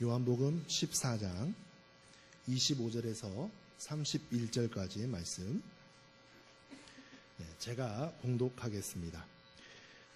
요한복음 14장 25절에서 31절까지의 말씀 제가 봉독하겠습니다.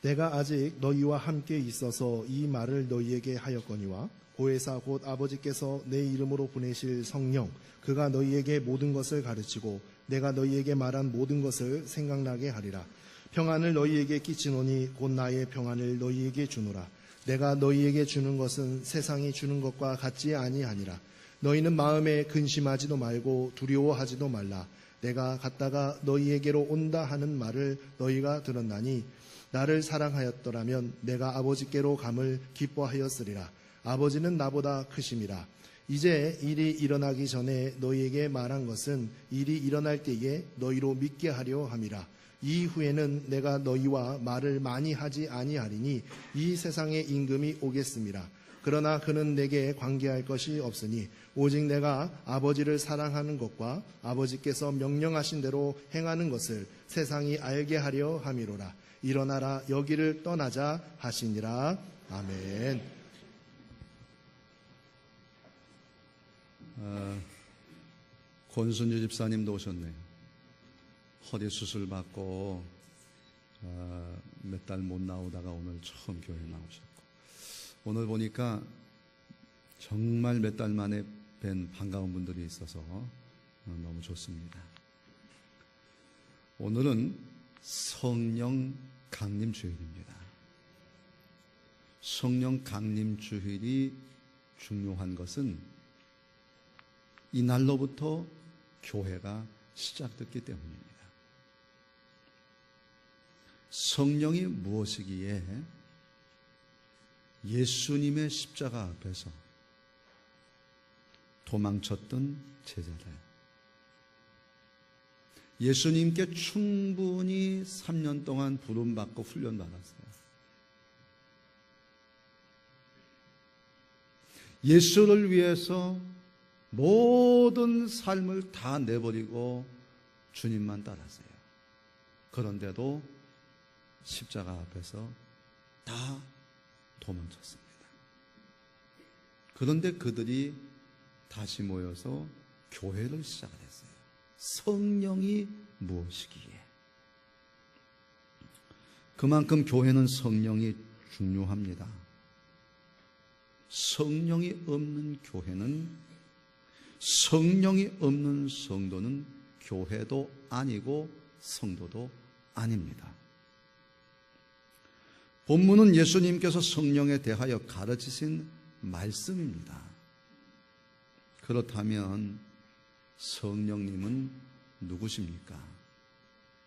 내가 아직 너희와 함께 있어서 이 말을 너희에게 하였거니와 보혜사 곧 아버지께서 내 이름으로 보내실 성령 그가 너희에게 모든 것을 가르치고 내가 너희에게 말한 모든 것을 생각나게 하리라. 평안을 너희에게 끼치노니 곧 나의 평안을 너희에게 주노라. 내가 너희에게 주는 것은 세상이 주는 것과 같지 아니하니라. 너희는 마음에 근심하지도 말고 두려워하지도 말라. 내가 갔다가 너희에게로 온다 하는 말을 너희가 들었나니 나를 사랑하였더라면 내가 아버지께로 감을 기뻐하였으리라. 아버지는 나보다 크심이라. 이제 일이 일어나기 전에 너희에게 말한 것은 일이 일어날 때에 너희로 믿게 하려 함이라. 이후에는 내가 너희와 말을 많이 하지 아니하리니 이 세상의 임금이 오겠습니다. 그러나 그는 내게 관계할 것이 없으니 오직 내가 아버지를 사랑하는 것과 아버지께서 명령하신 대로 행하는 것을 세상이 알게 하려 함이로라. 일어나라 여기를 떠나자 하시니라. 아멘. 권순주 집사님도 오셨네요. 허리 수술 받고 몇 달 못 나오다가 오늘 처음 교회 나오셨고, 오늘 보니까 정말 몇 달 만에 뵌 반가운 분들이 있어서 너무 좋습니다. 오늘은 성령 강림 주일입니다. 성령 강림 주일이 중요한 것은 이날로부터 교회가 시작됐기 때문입니다. 성령이 무엇이기에 예수님의 십자가 앞에서 도망쳤던 제자들, 예수님께 충분히 3년 동안 부름받고 훈련받았어요. 예수를 위해서 모든 삶을 다 내버리고 주님만 따랐어요. 그런데도 십자가 앞에서 다 도망쳤습니다. 그런데 그들이 다시 모여서 교회를 시작했어요. 성령이 무엇이기에? 그만큼 교회는 성령이 중요합니다. 성령이 없는 교회는, 성령이 없는 성도는 교회도 아니고 성도도 아닙니다. 본문은 예수님께서 성령에 대하여 가르치신 말씀입니다. 그렇다면 성령님은 누구십니까?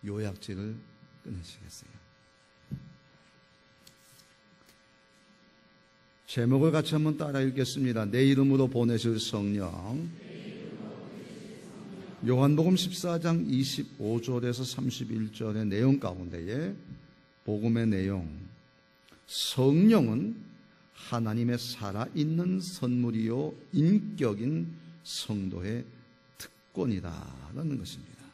요약지를 꺼내시겠어요? 제목을 같이 한번 따라 읽겠습니다. 내 이름으로 보내실 성령. 요한복음 14장 25절에서 31절의 내용 가운데에 복음의 내용, 성령은 하나님의 살아있는 선물이요 인격인 성도의 특권이다라는 것입니다.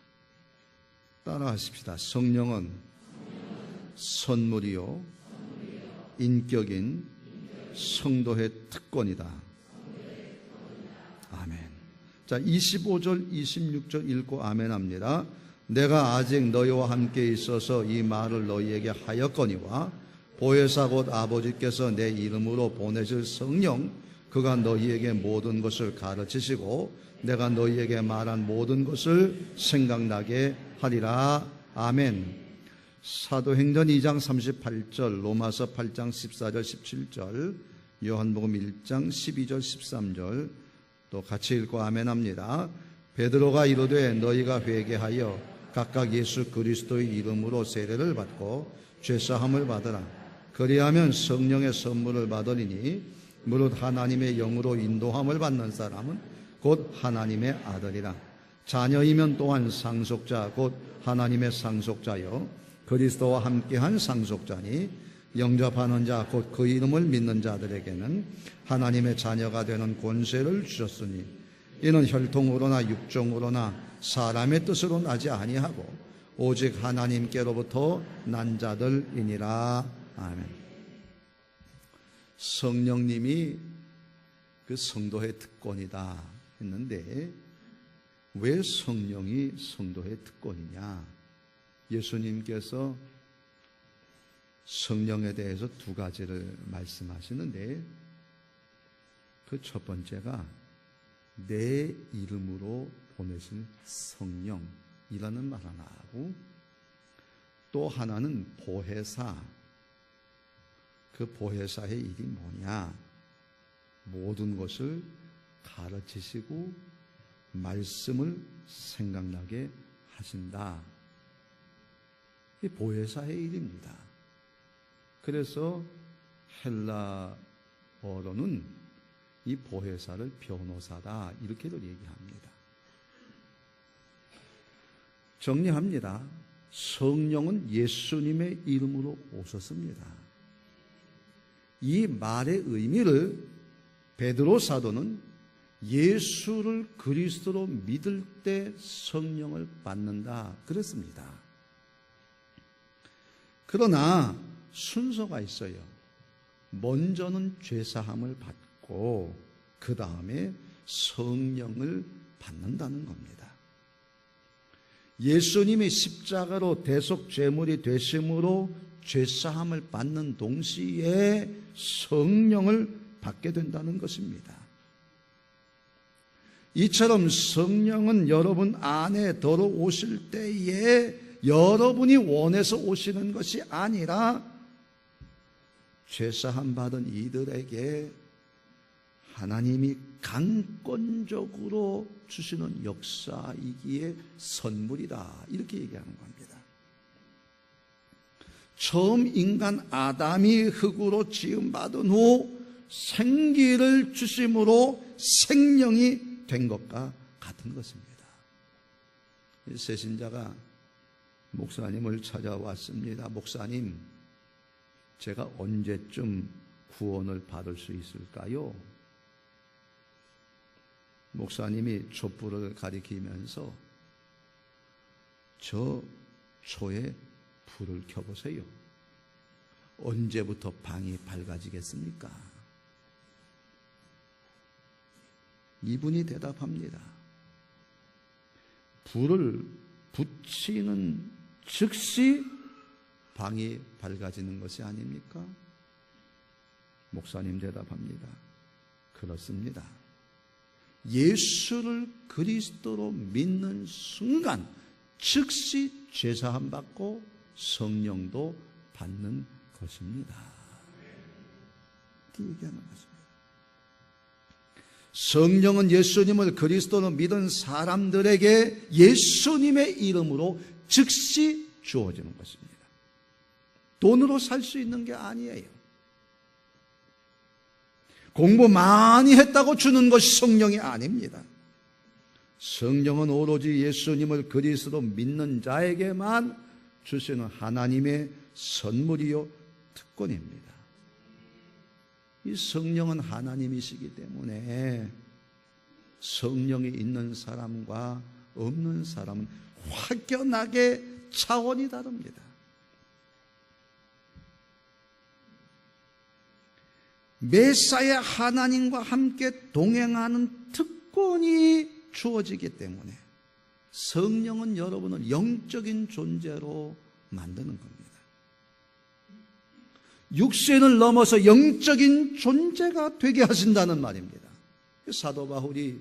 따라하십시다. 성령은 선물이요 인격인 성도의 특권이다. 아멘. 자, 25절 26절 읽고 아멘 합니다. 내가 아직 너희와 함께 있어서 이 말을 너희에게 하였거니와 보혜사 곧 아버지께서 내 이름으로 보내실 성령 그가 너희에게 모든 것을 가르치시고 내가 너희에게 말한 모든 것을 생각나게 하리라. 아멘. 사도행전 2장 38절, 로마서 8장 14절 17절, 요한복음 1장 12절 13절 또 같이 읽고 아멘 합니다. 베드로가 이르되 너희가 회개하여 각각 예수 그리스도의 이름으로 세례를 받고 죄사함을 받으라. 그리하면 성령의 선물을 받으리니 무릇 하나님의 영으로 인도함을 받는 사람은 곧 하나님의 아들이라. 자녀이면 또한 상속자 곧 하나님의 상속자여 그리스도와 함께한 상속자니 영접하는 자 곧 그 이름을 믿는 자들에게는 하나님의 자녀가 되는 권세를 주셨으니 이는 혈통으로나 육종으로나 사람의 뜻으로 나지 아니하고 오직 하나님께로부터 난 자들이니라. 아멘. 성령님이 그 성도의 특권이다 했는데 왜 성령이 성도의 특권이냐? 예수님께서 성령에 대해서 두 가지를 말씀하시는데 그 첫 번째가 내 이름으로 보내신 성령이라는 말 하나 하고 또 하나는 보혜사. 그 보혜사의 일이 뭐냐? 모든 것을 가르치시고 말씀을 생각나게 하신다. 이 보혜사의 일입니다. 그래서 헬라어로는 이 보혜사를 변호사다 이렇게도 얘기합니다. 정리합니다. 성령은 예수님의 이름으로 오셨습니다. 이 말의 의미를 베드로 사도는 예수를 그리스도로 믿을 때 성령을 받는다 그랬습니다. 그러나 순서가 있어요. 먼저는 죄사함을 받고 그 다음에 성령을 받는다는 겁니다. 예수님이 십자가로 대속죄물이 되심으로 죄사함을 받는 동시에 성령을 받게 된다는 것입니다. 이처럼 성령은 여러분 안에 들어오실 때에 여러분이 원해서 오시는 것이 아니라 죄사함 받은 이들에게 하나님이 강권적으로 주시는 역사이기에 선물이다 이렇게 얘기하는 겁니다. 처음 인간 아담이 흙으로 지음받은 후 생기를 주심으로 생명이 된 것과 같은 것입니다. 새신자가 목사님을 찾아왔습니다. 목사님, 제가 언제쯤 구원을 받을 수 있을까요? 목사님이 촛불을 가리키면서 저 초에 불을 켜보세요. 언제부터 방이 밝아지겠습니까? 이분이 대답합니다. 불을 붙이는 즉시 방이 밝아지는 것이 아닙니까? 목사님 대답합니다. 그렇습니다. 예수를 그리스도로 믿는 순간 즉시 죄사함 받고 성령도 받는 것입니다. 이렇게 얘기하는 것입니다. 성령은 예수님을 그리스도로 믿은 사람들에게 예수님의 이름으로 즉시 주어지는 것입니다. 돈으로 살 수 있는 게 아니에요. 공부 많이 했다고 주는 것이 성령이 아닙니다. 성령은 오로지 예수님을 그리스도로 믿는 자에게만 주시는 하나님의 선물이요 특권입니다. 이 성령은 하나님이시기 때문에 성령이 있는 사람과 없는 사람은 확연하게 차원이 다릅니다. 메시아 하나님과 함께 동행하는 특권이 주어지기 때문에 성령은 여러분을 영적인 존재로 만드는 겁니다. 육신을 넘어서 영적인 존재가 되게 하신다는 말입니다. 사도 바울이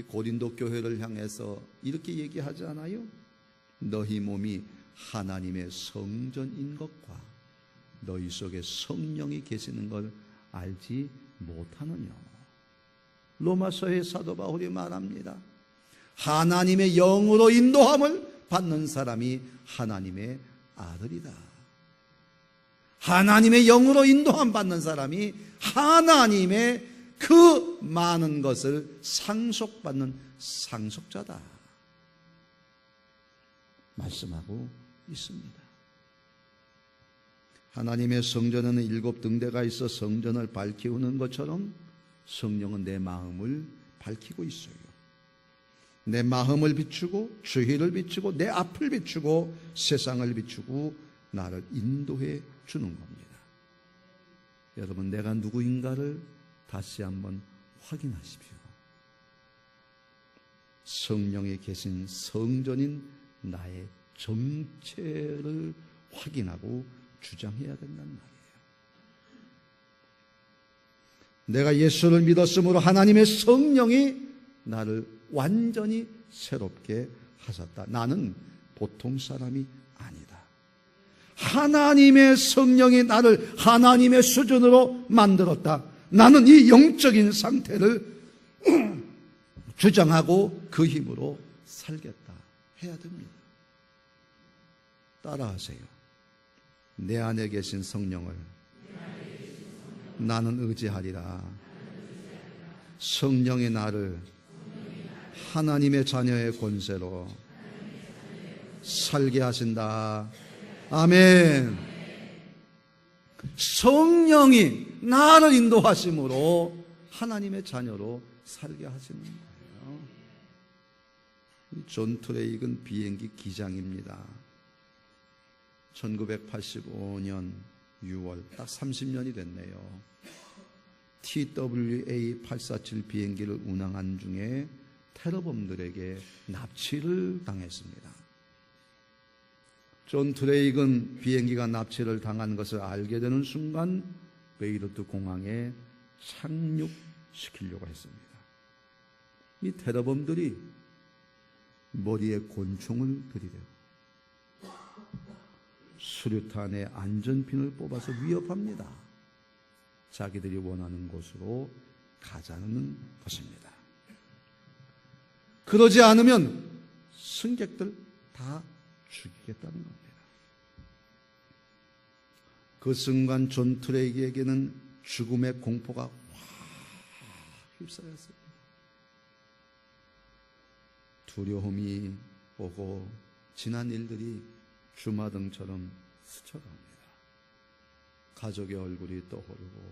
고린도 교회를 향해서 이렇게 얘기하지 않아요? 너희 몸이 하나님의 성전인 것과 너희 속에 성령이 계시는 걸 알지 못하느냐. 로마서의 사도 바울이 말합니다. 하나님의 영으로 인도함을 받는 사람이 하나님의 아들이다. 하나님의 영으로 인도함 받는 사람이 하나님의 그 많은 것을 상속받는 상속자다 말씀하고 있습니다. 하나님의 성전에는 7 등대가 있어 성전을 밝히우는 것처럼 성령은 내 마음을 밝히고 있어요. 내 마음을 비추고 주의를 비추고 내 앞을 비추고 세상을 비추고 나를 인도해 주는 겁니다. 여러분, 내가 누구인가를 다시 한번 확인하십시오. 성령이 계신 성전인 나의 정체를 확인하고 주장해야 된단 말이에요. 내가 예수를 믿었으므로 하나님의 성령이 나를 완전히 새롭게 하셨다. 나는 보통 사람이 아니다. 하나님의 성령이 나를 하나님의 수준으로 만들었다. 나는 이 영적인 상태를 주장하고 그 힘으로 살겠다 해야 됩니다. 따라하세요. 내 안에 계신 성령을 나는 의지하리라. 성령이 나를 하나님의 자녀의 권세로 살게 하신다. 아멘. 성령이 나를 인도하심으로 하나님의 자녀로 살게 하시는 거예요. 존 트레이건 비행기 기장입니다. 1985년 6월 딱 30년이 됐네요. TWA-847 비행기를 운항한 중에 테러범들에게 납치를 당했습니다. 존 트레이건 비행기가 납치를 당한 것을 알게 되는 순간 베이루트 공항에 착륙시키려고 했습니다. 이 테러범들이 머리에 권총을 들이대고 수류탄의 안전핀을 뽑아서 위협합니다. 자기들이 원하는 곳으로 가자는 것입니다. 그러지 않으면 승객들 다 죽이겠다는 겁니다. 그 순간 존 트레이에게는 죽음의 공포가 확 휩싸였습니다. 두려움이 오고 지난 일들이 주마등처럼 스쳐갑니다. 가족의 얼굴이 떠오르고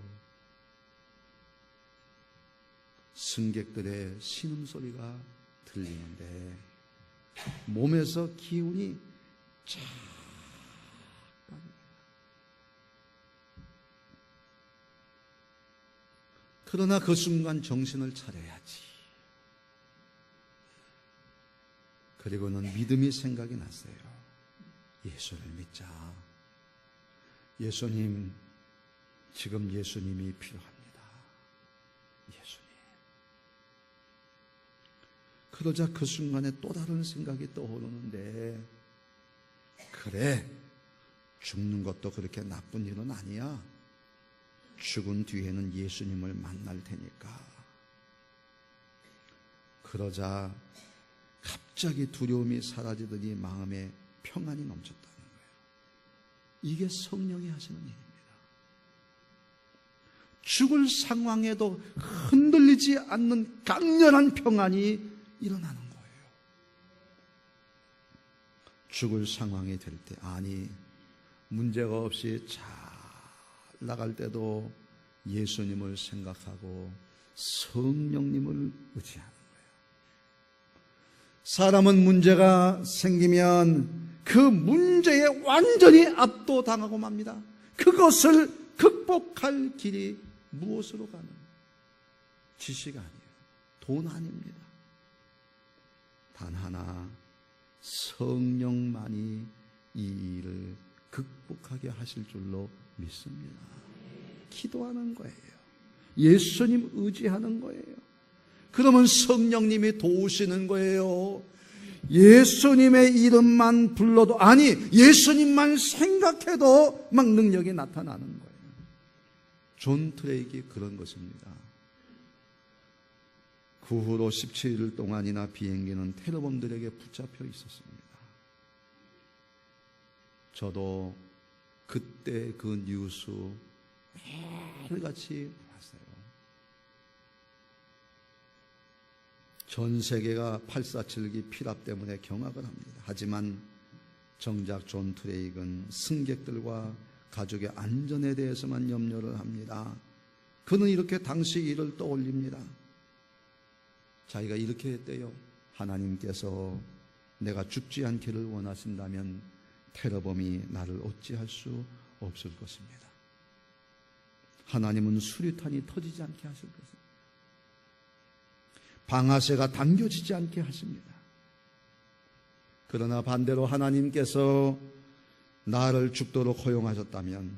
승객들의 신음소리가 들리는데 몸에서 기운이 쫙 빠집니다. 그러나 그 순간 정신을 차려야지. 그리고는 믿음이 생각이 났어요. 예수를 믿자. 예수님, 지금 예수님이 필요합니다. 예수님. 그러자 그 순간에 또 다른 생각이 떠오르는데, 그래, 죽는 것도 그렇게 나쁜 일은 아니야. 죽은 뒤에는 예수님을 만날 테니까. 그러자 갑자기 두려움이 사라지더니 마음에 평안이 넘쳤다는 거예요. 이게 성령이 하시는 일입니다. 죽을 상황에도 흔들리지 않는 강렬한 평안이 일어나는 거예요. 죽을 상황이 될 때, 아니 문제가 없이 잘 나갈 때도 예수님을 생각하고 성령님을 의지하는 거예요. 사람은 문제가 생기면 그 문제에 완전히 압도당하고 맙니다. 그것을 극복할 길이 무엇으로 가는? 지식 아니에요. 돈 아닙니다. 단 하나, 성령만이 이 일을 극복하게 하실 줄로 믿습니다. 기도하는 거예요. 예수님 의지하는 거예요. 그러면 성령님이 도우시는 거예요. 예수님의 이름만 불러도, 아니 예수님만 생각해도 막 능력이 나타나는 거예요. 존 트레이기 그런 것입니다. 그 후로 17일 동안이나 비행기는 테러범들에게 붙잡혀 있었습니다. 저도 그때 그 뉴스 매일같이 봤어요. 전 세계가 847기 피랍 때문에 경악을 합니다. 하지만 정작 존 트레이건 승객들과 가족의 안전에 대해서만 염려를 합니다. 그는 이렇게 당시 일을 떠올립니다. 자기가 이렇게 했대요. 하나님께서 내가 죽지 않기를 원하신다면 테러범이 나를 어찌할 수 없을 것입니다. 하나님은 수류탄이 터지지 않게 하실 것입니다. 방아쇠가 당겨지지 않게 하십니다. 그러나 반대로 하나님께서 나를 죽도록 허용하셨다면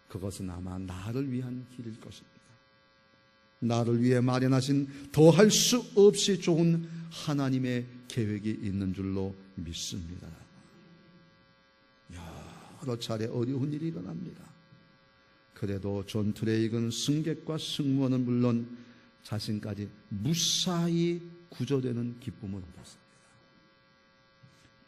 그것은 아마 나를 위한 길일 것입니다. 나를 위해 마련하신 더할 수 없이 좋은 하나님의 계획이 있는 줄로 믿습니다. 여러 차례 어려운 일이 일어납니다. 그래도 존 트레이건 승객과 승무원은 물론 자신까지 무사히 구조되는 기쁨을 얻었습니다.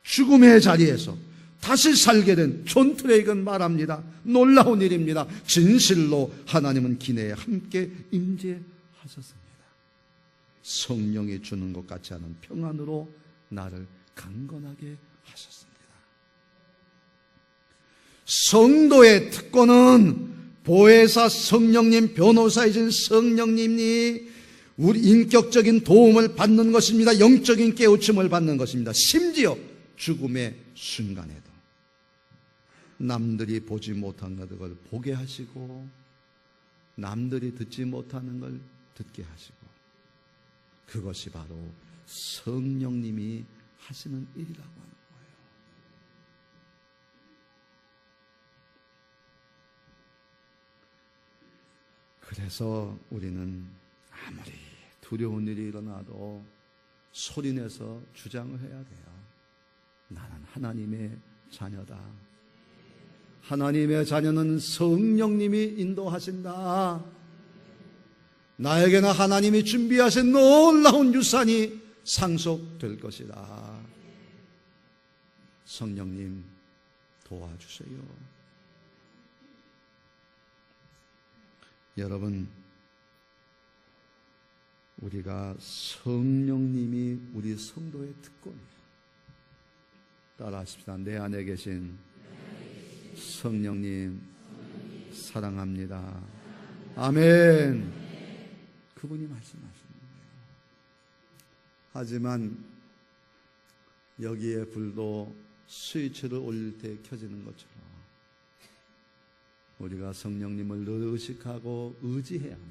죽음의 자리에서 다시 살게 된 존 트레이건 말합니다. 놀라운 일입니다. 진실로 하나님은 기내에 함께 임재하셨습니다. 성령이 주는 것 같지 않은 평안으로 나를 강건하게 하셨습니다. 성도의 특권은 보혜사 성령님, 변호사이신 성령님이 우리 인격적인 도움을 받는 것입니다. 영적인 깨우침을 받는 것입니다. 심지어 죽음의 순간에도 남들이 보지 못한 것을 보게 하시고 남들이 듣지 못하는 걸 듣게 하시고 그것이 바로 성령님이 하시는 일이라고 하는 거예요. 그래서 우리는 아무리 두려운 일이 일어나도 소리내서 주장을 해야 돼요. 나는 하나님의 자녀다. 하나님의 자녀는 성령님이 인도하신다. 나에게나 하나님이 준비하신 놀라운 유산이 상속될 것이다. 성령님 도와주세요. 여러분, 우리가 성령님이 우리 성도의 특권이에요. 따라하십시다. 내 안에 계신 성령님 사랑합니다. 아멘. 그분이 말씀하시는 거예요. 하지만 여기에 불도 스위치를 올릴 때 켜지는 것처럼 우리가 성령님을 늘 의식하고 의지해야만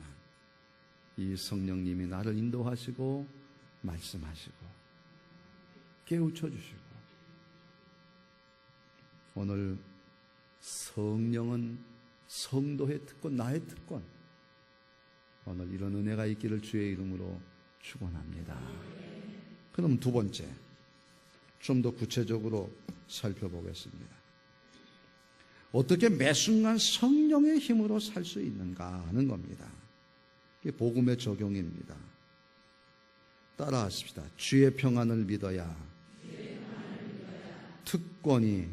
이 성령님이 나를 인도하시고 말씀하시고 깨우쳐 주시고 오늘 성령은 성도의 특권, 나의 특권. 오늘 이런 은혜가 있기를 주의 이름으로 축원합니다. 그럼 두 번째, 좀 더 구체적으로 살펴보겠습니다. 어떻게 매 순간 성령의 힘으로 살 수 있는가 하는 겁니다. 이게 복음의 적용입니다. 따라하십시다. 주의 평안을 믿어야 특권이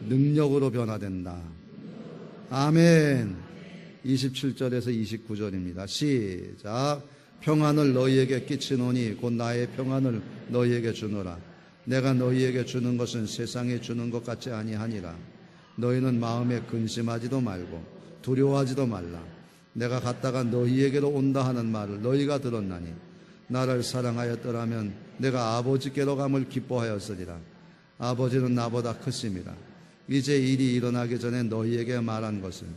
능력으로 변화된다. 아멘. 27절에서 29절입니다. 시작. 평안을 너희에게 끼치노니 곧 나의 평안을 너희에게 주노라. 내가 너희에게 주는 것은 세상에 주는 것 같지 아니하니라. 너희는 마음에 근심하지도 말고 두려워하지도 말라. 내가 갔다가 너희에게로 온다 하는 말을 너희가 들었나니 나를 사랑하였더라면 내가 아버지께로 감을 기뻐하였으리라. 아버지는 나보다 크심이라. 이제 일이 일어나기 전에 너희에게 말한 것은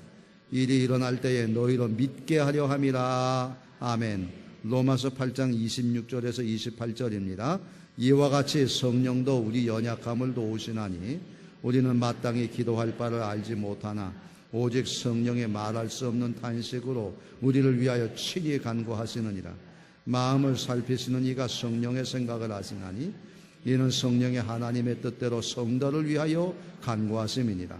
일이 일어날 때에 너희로 믿게 하려 함이라. 아멘. 로마서 8장 26절에서 28절입니다. 이와 같이 성령도 우리 연약함을 도우시나니 우리는 마땅히 기도할 바를 알지 못하나 오직 성령의 말할 수 없는 탄식으로 우리를 위하여 친히 간구하시느니라. 마음을 살피시는 이가 성령의 생각을 하시나니 이는 성령의 하나님의 뜻대로 성도를 위하여 간구하심이니라.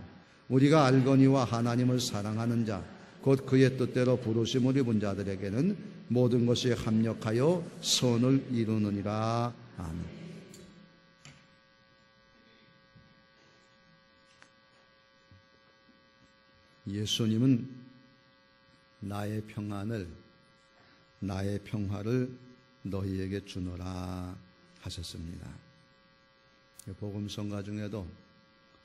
우리가 알거니와 하나님을 사랑하는 자 곧 그의 뜻대로 부르심을 입은 자들에게는 모든 것이 합력하여 선을 이루느니라. 아멘. 예수님은 나의 평안을, 나의 평화를 너희에게 주노라 하셨습니다. 복음성가 중에도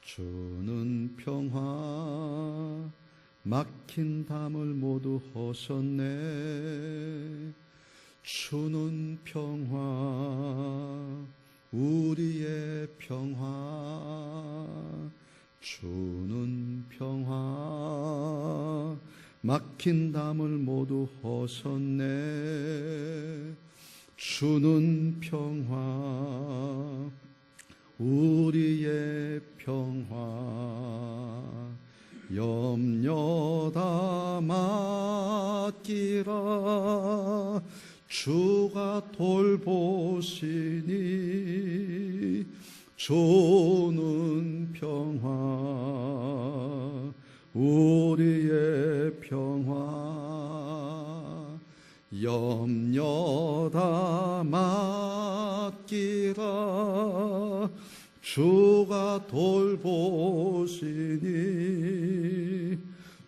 주는 평화 막힌 담을 모두 허셨네. 주는 평화 우리의 평화. 주는 평화 막힌 담을 모두 허셨네. 주는 평화, 우리의 평화, 염려 다 맡기라. 주가 돌보시니 주는 평화, 우리의 평화, 염려 다 맡기라. 주가 돌보시니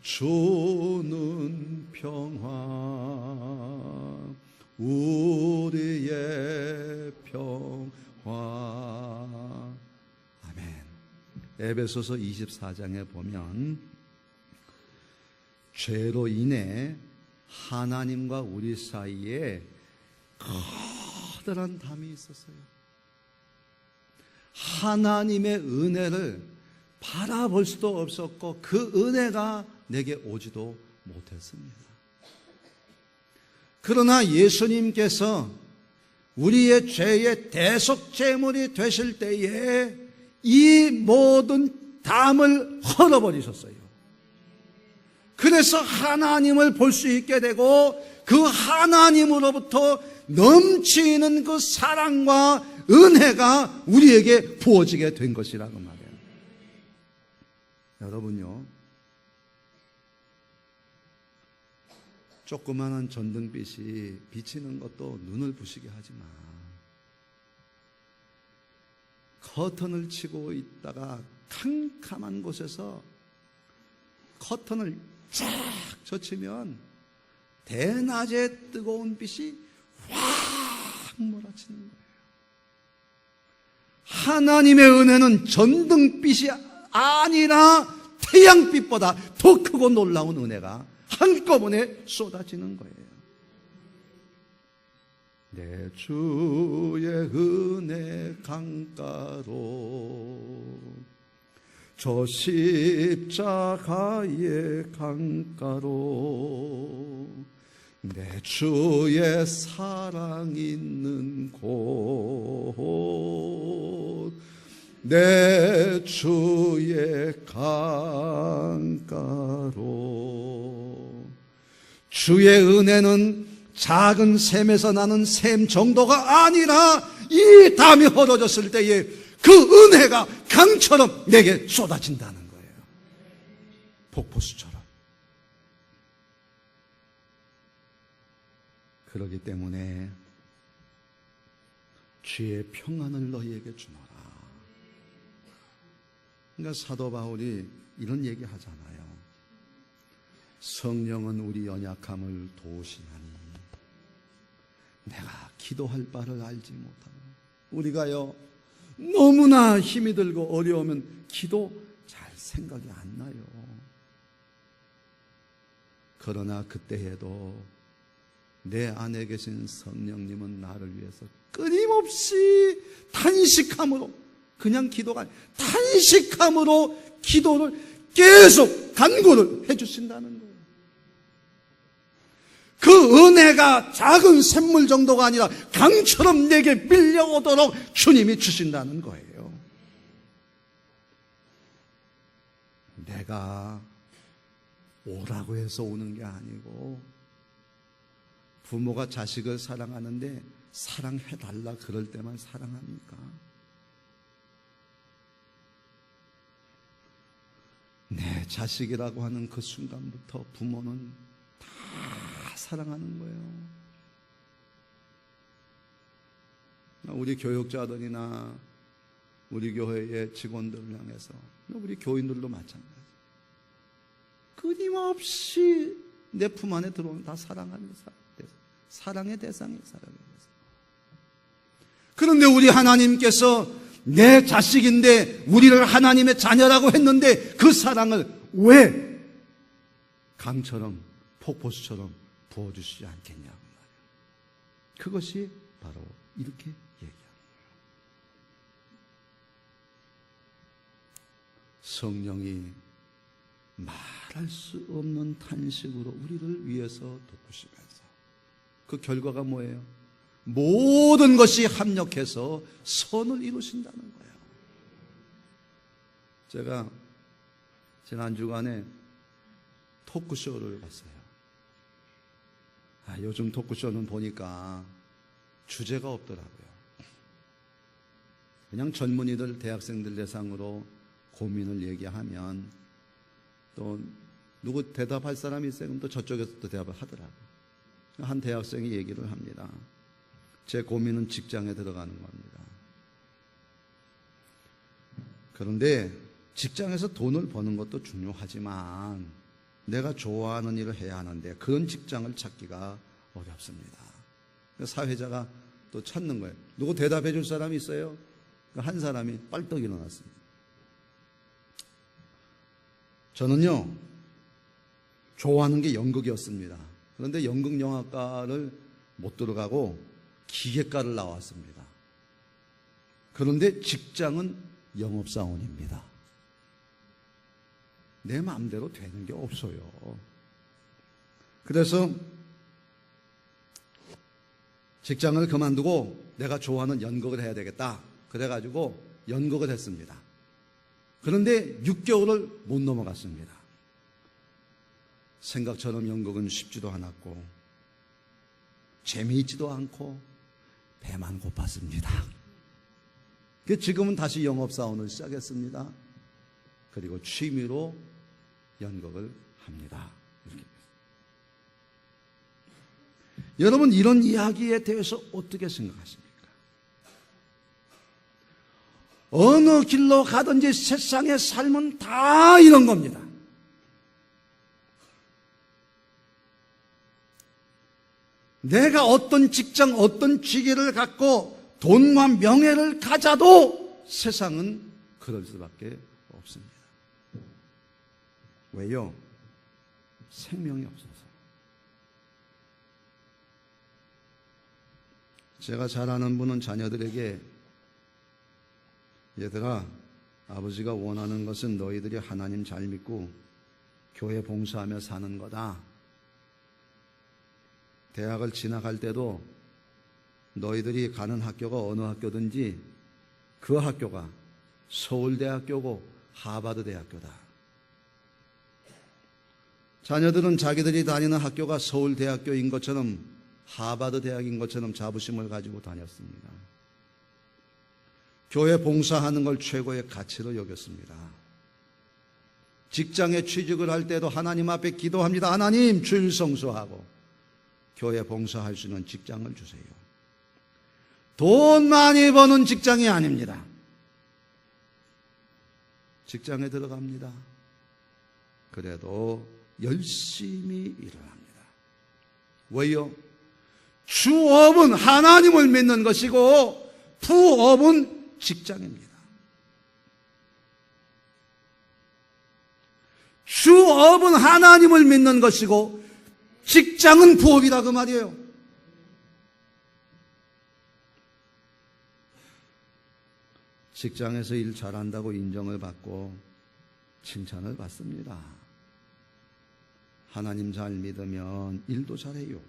주는 평화, 우리의 평화. 아멘. 에베소서 24장에 보면 죄로 인해 하나님과 우리 사이에 커다란 담이 있었어요. 하나님의 은혜를 바라볼 수도 없었고 그 은혜가 내게 오지도 못했습니다. 그러나 예수님께서 우리의 죄의 대속제물이 되실 때에 이 모든 담을 헐어버리셨어요. 그래서 하나님을 볼 수 있게 되고 그 하나님으로부터 넘치는 그 사랑과 은혜가 우리에게 부어지게 된 것이라고 말해요. 여러분요, 조그마한 전등빛이 비치는 것도 눈을 부시게 하지만 커튼을 치고 있다가 캄캄한 곳에서 커튼을 쫙 젖히면 대낮에 뜨거운 빛이 확 몰아치는 거예요. 하나님의 은혜는 전등빛이 아니라 태양빛보다 더 크고 놀라운 은혜가 한꺼번에 쏟아지는 거예요. 내 주의 은혜 강가로, 저 십자가의 강가로, 내 주의 사랑 있는 곳, 내 주의 강가로. 주의 은혜는 작은 샘에서 나는 샘 정도가 아니라 이 담이 헐어졌을 때에 그 은혜가 강처럼 내게 쏟아진다는 거예요. 폭포수처럼. 그렇기 때문에 주의 평안을 너희에게 주노라. 그러니까 사도 바울이 이런 얘기 하잖아요. 성령은 우리 연약함을 도우시나니 내가 기도할 바를 알지 못하고. 우리가요 너무나 힘이 들고 어려우면 기도 잘 생각이 안 나요. 그러나 그때에도 내 안에 계신 성령님은 나를 위해서 끊임없이 단식함으로, 그냥 기도가 아니라 단식함으로 기도를 계속 간구를 해주신다는 거예요. 그 은혜가 작은 샘물 정도가 아니라 강처럼 내게 밀려오도록 주님이 주신다는 거예요. 내가 오라고 해서 오는 게 아니고, 부모가 자식을 사랑하는데 사랑해달라 그럴 때만 사랑합니까? 내 자식이라고 하는 그 순간부터 부모는 다 사랑하는 거예요. 우리 교육자들이나 우리 교회의 직원들을 향해서, 우리 교인들도 마찬가지. 끊임없이 내 품 안에 들어오면 다 사랑하는 사랑의 대상이에요. 사랑의 대상. 그런데 우리 하나님께서 내 자식인데 우리를 하나님의 자녀라고 했는데 그 사랑을 왜 강처럼 폭포수처럼 부어주시지 않겠냐고 말이에요. 그것이 바로 이렇게 얘기합니다. 성령이 말할 수 없는 탄식으로 우리를 위해서 돕으시면서 그 결과가 뭐예요? 모든 것이 합력해서 선을 이루신다는 거예요. 제가 지난 주간에 토크쇼를 봤어요. 요즘 토크쇼는 보니까 주제가 없더라고요. 그냥 젊은이들, 대학생들 대상으로 고민을 얘기하면 또 누구 대답할 사람이 있어요? 그럼 또 저쪽에서 또 대답을 하더라고요. 한 대학생이 얘기를 합니다. 제 고민은 직장에 들어가는 겁니다. 그런데 직장에서 돈을 버는 것도 중요하지만 내가 좋아하는 일을 해야 하는데 그런 직장을 찾기가 어렵습니다. 사회자가 또 찾는 거예요. 누구 대답해 줄 사람이 있어요? 한 사람이 빨떡 일어났습니다. 저는요, 좋아하는 게 연극이었습니다. 그런데 연극영화과를 못 들어가고 기계과를 나왔습니다. 그런데 직장은 영업사원입니다. 내 마음대로 되는 게 없어요. 그래서 직장을 그만두고 내가 좋아하는 연극을 해야 되겠다. 그래가지고 연극을 했습니다. 그런데 6개월을 못 넘어갔습니다. 생각처럼 연극은 쉽지도 않았고 재미있지도 않고 배만 고팠습니다. 지금은 다시 영업사원을 시작했습니다. 그리고 취미로 연극을 합니다. 이렇게. 여러분, 이런 이야기에 대해서 어떻게 생각하십니까? 어느 길로 가든지 세상의 삶은 다 이런 겁니다. 내가 어떤 직장, 어떤 직위를 갖고 돈과 명예를 가져도 세상은 그럴 수밖에 없습니다. 왜요? 생명이 없어서. 제가 잘 아는 분은 자녀들에게 얘들아, 아버지가 원하는 것은 너희들이 하나님 잘 믿고 교회 봉사하며 사는 거다. 대학을 진학할 때도 너희들이 가는 학교가 어느 학교든지 그 학교가 서울대학교고 하버드대학교다. 자녀들은 자기들이 다니는 학교가 서울대학교인 것처럼 하버드대학인 것처럼 자부심을 가지고 다녔습니다. 교회 봉사하는 걸 최고의 가치로 여겼습니다. 직장에 취직을 할 때도 하나님 앞에 기도합니다. 하나님, 주일 성수하고 교회 봉사할 수 있는 직장을 주세요. 돈 많이 버는 직장이 아닙니다. 직장에 들어갑니다. 그래도 열심히 일을 합니다. 왜요? 주업은 하나님을 믿는 것이고 부업은 직장입니다. 주업은 하나님을 믿는 것이고 직장은 부업이다 그 말이에요. 직장에서 일 잘한다고 인정을 받고 칭찬을 받습니다. 하나님 잘 믿으면 일도 잘해요.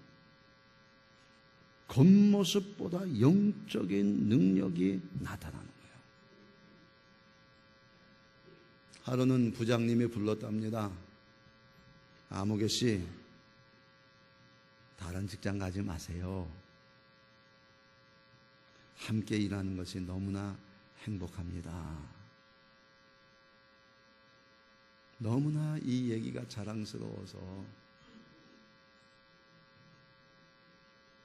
겉모습보다 영적인 능력이 나타나는 거예요. 하루는 부장님이 불렀답니다. 아무개 씨, 다른 직장 가지 마세요. 함께 일하는 것이 너무나 행복합니다. 너무나 이 얘기가 자랑스러워서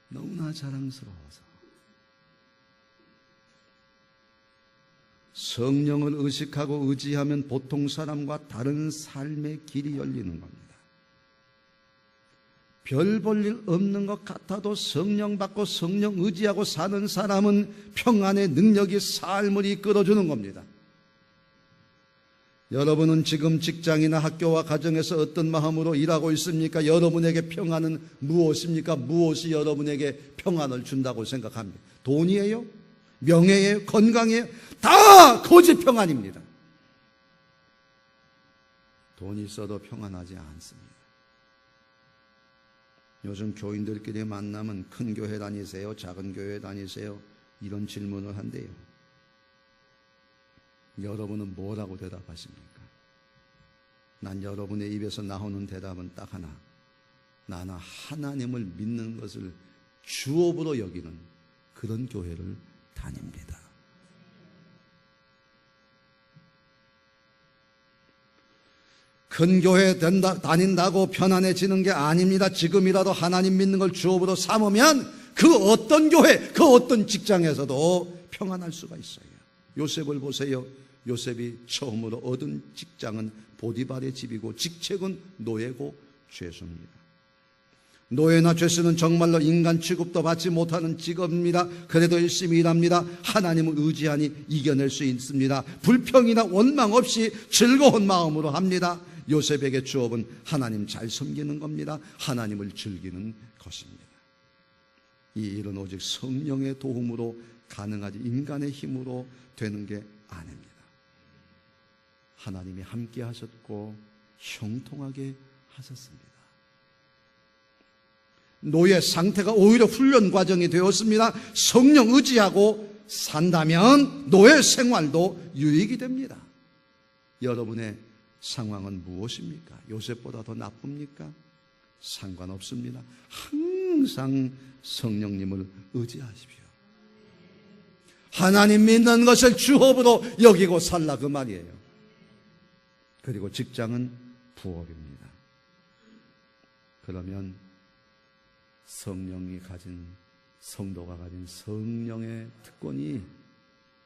너무나 자랑스러워서 성령을 의식하고 의지하면 보통 사람과 다른 삶의 길이 열리는 겁니다. 별 볼 일 없는 것 같아도 성령 받고 성령 의지하고 사는 사람은 평안의 능력이 삶을 이끌어주는 겁니다. 여러분은 지금 직장이나 학교와 가정에서 어떤 마음으로 일하고 있습니까? 여러분에게 평안은 무엇입니까? 무엇이 여러분에게 평안을 준다고 생각합니까? 돈이에요? 명예예요? 건강이에요? 다 거짓 평안입니다. 돈이 있어도 평안하지 않습니다. 요즘 교인들끼리 만나면 큰 교회 다니세요? 작은 교회 다니세요? 이런 질문을 한대요. 여러분은 뭐라고 대답하십니까? 난 여러분의 입에서 나오는 대답은 딱 하나. 나는 하나님을 믿는 것을 주업으로 여기는 그런 교회를 다닙니다. 큰 교회 다닌다고 편안해지는 게 아닙니다. 지금이라도 하나님 믿는 걸 주업으로 삼으면 그 어떤 교회, 그 어떤 직장에서도 평안할 수가 있어요. 요셉을 보세요. 요셉이 처음으로 얻은 직장은 보디발의 집이고 직책은 노예고 죄수입니다. 노예나 죄수는 정말로 인간 취급도 받지 못하는 직업입니다. 그래도 열심히 일합니다. 하나님을 의지하니 이겨낼 수 있습니다. 불평이나 원망 없이 즐거운 마음으로 합니다. 요셉에게 주업은 하나님 잘 섬기는 겁니다. 하나님을 즐기는 것입니다. 이 일은 오직 성령의 도움으로 가능하지 인간의 힘으로 되는 게 아닙니다. 하나님이 함께 하셨고 형통하게 하셨습니다. 노예 상태가 오히려 훈련 과정이 되었습니다. 성령 의지하고 산다면 노예 생활도 유익이 됩니다. 여러분의 상황은 무엇입니까? 요셉보다 더 나쁩니까? 상관없습니다. 항상 성령님을 의지하십시오. 하나님 믿는 것을 주업으로 여기고 살라 그 말이에요. 그리고 직장은 부업입니다. 그러면 성령이 가진, 성도가 가진 성령의 특권이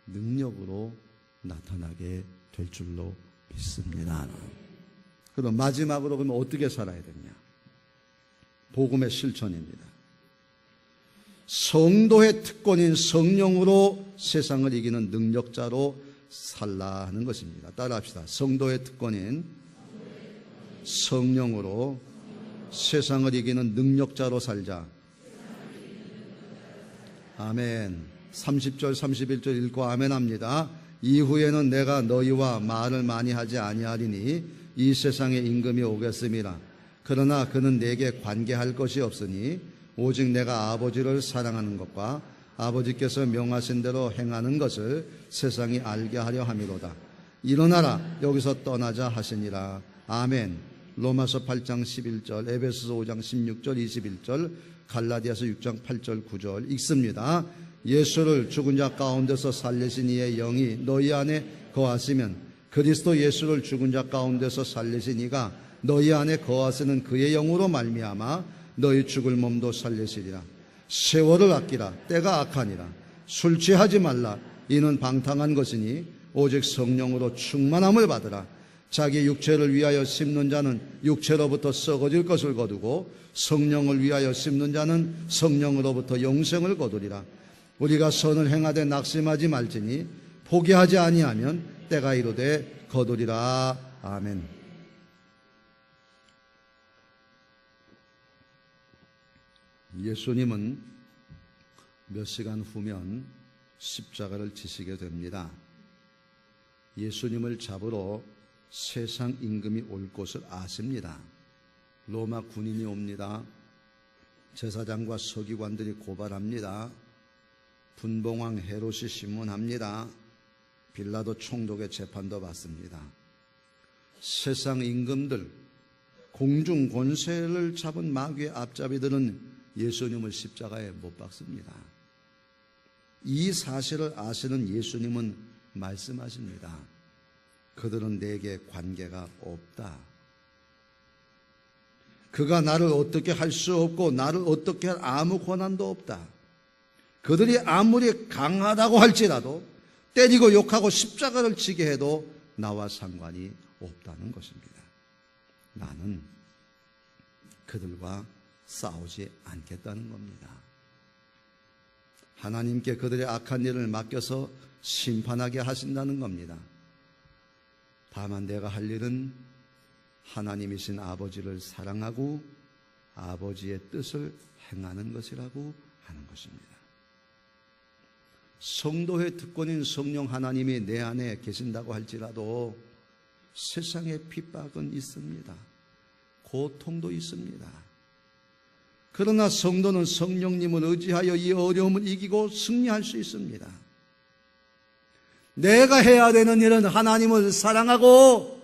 능력으로 나타나게 될 줄로 믿습니다. 그럼 마지막으로 그러면 어떻게 살아야 되냐? 복음의 실천입니다. 성도의 특권인 성령으로 세상을 이기는 능력자로 살라 하는 것입니다. 따라합시다. 성도의 특권인 성령으로 세상을 이기는 능력자로 살자. 아멘. 30절 31절 읽고 아멘 합니다. 이후에는 내가 너희와 말을 많이 하지 아니하리니 이 세상에 임금이 오겠음이라. 그러나 그는 내게 관계할 것이 없으니 오직 내가 아버지를 사랑하는 것과 아버지께서 명하신 대로 행하는 것을 세상이 알게 하려 함이로다. 일어나라 여기서 떠나자 하시니라. 아멘. 로마서 8장 11절, 에베소서 5장 16절 21절, 갈라디아서 6장 8절 9절 읽습니다. 예수를 죽은 자 가운데서 살리신 이의 영이 너희 안에 거하시면 그리스도 예수를 죽은 자 가운데서 살리신 이가 너희 안에 거하시는 그의 영으로 말미암아 너희 죽을 몸도 살리시리라. 세월을 아끼라. 때가 악하니라. 술 취하지 말라. 이는 방탕한 것이니 오직 성령으로 충만함을 받으라. 자기 육체를 위하여 심는 자는 육체로부터 썩어질 것을 거두고 성령을 위하여 심는 자는 성령으로부터 영생을 거두리라. 우리가 선을 행하되 낙심하지 말지니 포기하지 아니하면 때가 이르되 거두리라. 아멘. 예수님은 몇 시간 후면 십자가를 지시게 됩니다. 예수님을 잡으러 세상 임금이 올 것을 아십니다. 로마 군인이 옵니다. 제사장과 서기관들이 고발합니다. 분봉왕 헤롯이 신문합니다. 빌라도 총독의 재판도 받습니다. 세상 임금들, 공중 권세를 잡은 마귀의 앞잡이들은 예수님을 십자가에 못 박습니다. 이 사실을 아시는 예수님은 말씀하십니다. 그들은 내게 관계가 없다. 그가 나를 어떻게 할 수 없고 나를 어떻게 할 아무 권한도 없다. 그들이 아무리 강하다고 할지라도 때리고 욕하고 십자가를 지게 해도 나와 상관이 없다는 것입니다. 나는 그들과 싸우지 않겠다는 겁니다. 하나님께 그들의 악한 일을 맡겨서 심판하게 하신다는 겁니다. 다만 내가 할 일은 하나님이신 아버지를 사랑하고 아버지의 뜻을 행하는 것이라고 하는 것입니다. 성도의 특권인 성령 하나님이 내 안에 계신다고 할지라도 세상에 핍박은 있습니다. 고통도 있습니다. 그러나 성도는 성령님을 의지하여 이 어려움을 이기고 승리할 수 있습니다. 내가 해야 되는 일은 하나님을 사랑하고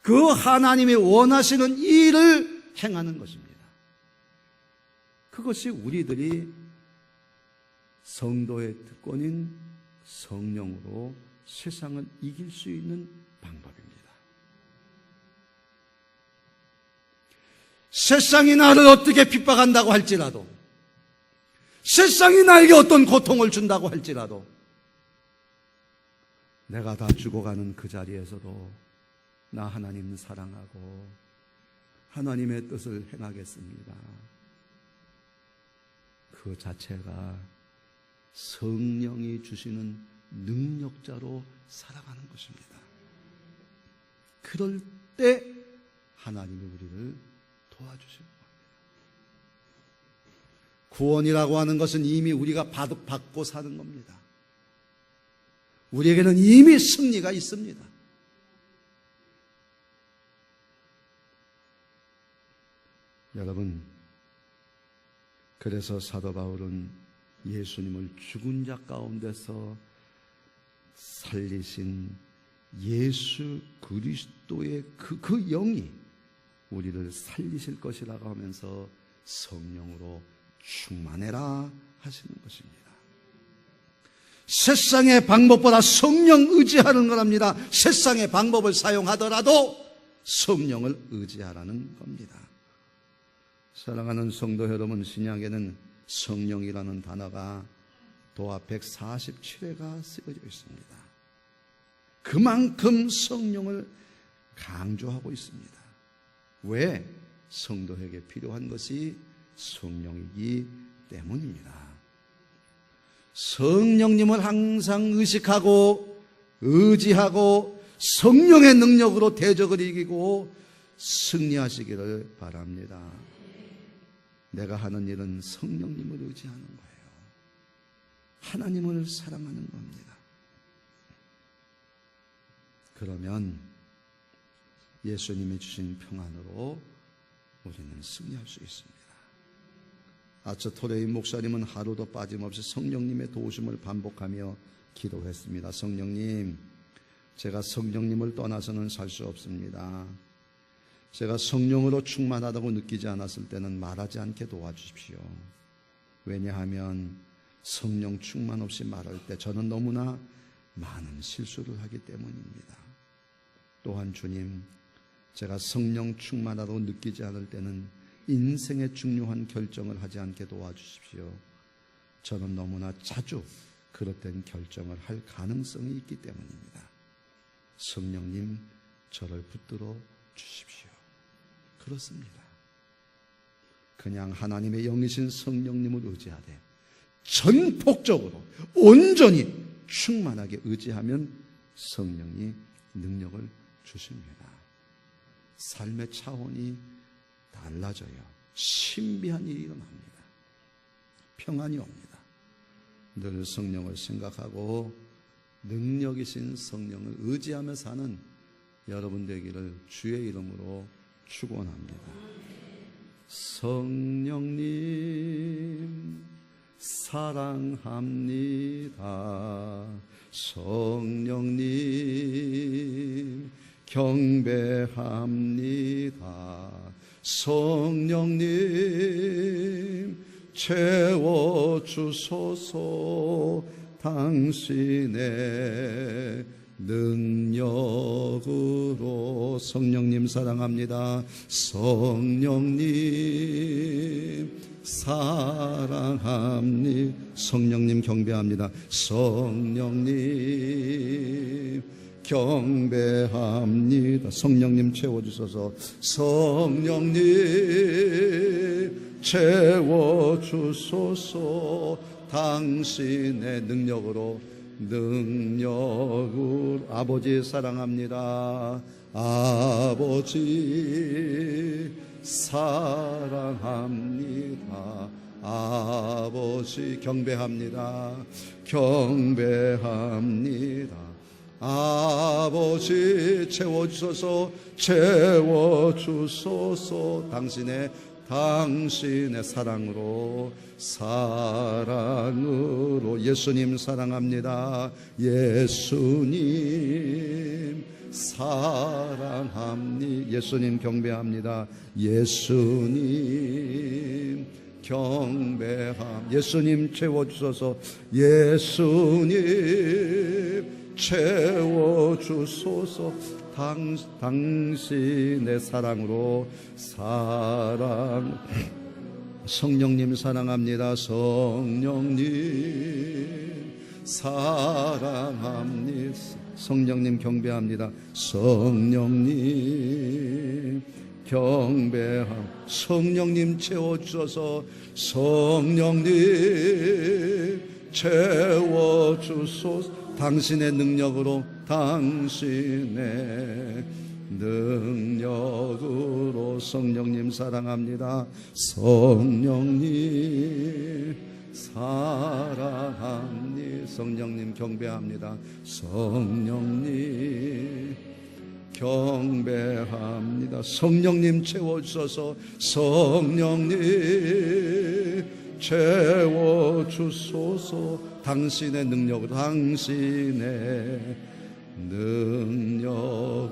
그 하나님이 원하시는 일을 행하는 것입니다. 그것이 우리들이 성도의 특권인 성령으로 세상을 이길 수 있는 방법입니다. 세상이 나를 어떻게 핍박한다고 할지라도, 세상이 나에게 어떤 고통을 준다고 할지라도, 내가 다 죽어가는 그 자리에서도 나 하나님 사랑하고 하나님의 뜻을 행하겠습니다. 그 자체가 성령이 주시는 능력자로 살아가는 것입니다. 그럴 때 하나님이 우리를 도와주실 겁니다. 구원이라고 하는 것은 이미 우리가 받고 사는 겁니다. 우리에게는 이미 승리가 있습니다. 여러분, 그래서 사도 바울은 예수님을 죽은 자 가운데서 살리신 예수 그리스도의 그 영이 우리를 살리실 것이라고 하면서 성령으로 충만해라 하시는 것입니다. 세상의 방법보다 성령 의지하는 거랍니다. 세상의 방법을 사용하더라도 성령을 의지하라는 겁니다. 사랑하는 성도 여러분, 신약에는 성령이라는 단어가 도합 147회가 쓰여져 있습니다. 그만큼 성령을 강조하고 있습니다. 왜? 성도에게 필요한 것이 성령이기 때문입니다. 성령님을 항상 의식하고 의지하고 성령의 능력으로 대적을 이기고 승리하시기를 바랍니다. 내가 하는 일은 성령님을 의지하는 거예요. 하나님을 사랑하는 겁니다. 그러면 예수님이 주신 평안으로 우리는 승리할 수 있습니다. 아처 토레인 목사님은 하루도 빠짐없이 성령님의 도우심을 반복하며 기도했습니다. 성령님, 제가 성령님을 떠나서는 살 수 없습니다. 제가 성령으로 충만하다고 느끼지 않았을 때는 말하지 않게 도와주십시오. 왜냐하면 성령 충만 없이 말할 때 저는 너무나 많은 실수를 하기 때문입니다. 또한 주님, 제가 성령 충만하다고 느끼지 않을 때는 인생의 중요한 결정을 하지 않게 도와주십시오. 저는 너무나 자주 그릇된 결정을 할 가능성이 있기 때문입니다. 성령님, 저를 붙들어 주십시오. 그렇습니다. 그냥 하나님의 영이신 성령님을 의지하되 전폭적으로 온전히 충만하게 의지하면 성령이 능력을 주십니다. 삶의 차원이 달라져요. 신비한 일이 일어납니다. 평안이 옵니다. 늘 성령을 생각하고 능력이신 성령을 의지하며 사는 여러분 되기를 주의 이름으로 축원합니다. 성령님 사랑합니다. 성령님 경배합니다. 성령님 채워주소서. 당신의 능력으로. 성령님 사랑합니다. 성령님 사랑합니다. 성령님 경배합니다. 성령님 경배합니다. 성령님 채워주소서. 성령님 채워주소서. 당신의 능력으로. 아버지 사랑합니다. 아버지 사랑합니다. 아버지 경배합니다. 경배합니다. 아버지 채워주소서. 채워주소서. 당신의 당신의 사랑으로 예수님 사랑합니다. 예수님 사랑합니다. 예수님 경배합니다. 예수님 경배함. 예수님 채워주소서. 예수님 채워주소서. 당신의 사랑으로 성령님 사랑합니다. 성령님 사랑합니다. 성령님 경배합니다. 성령님 경배함. 성령님 채워주소서. 성령님 채워주소서. 당신의 능력으로 성령님 사랑합니다. 성령님 사랑합니다. 성령님 경배합니다. 성령님 경배합니다. 성령님 채워주소서. 성령님 채워주소서. 당신의 능력으로 당신의 능력으로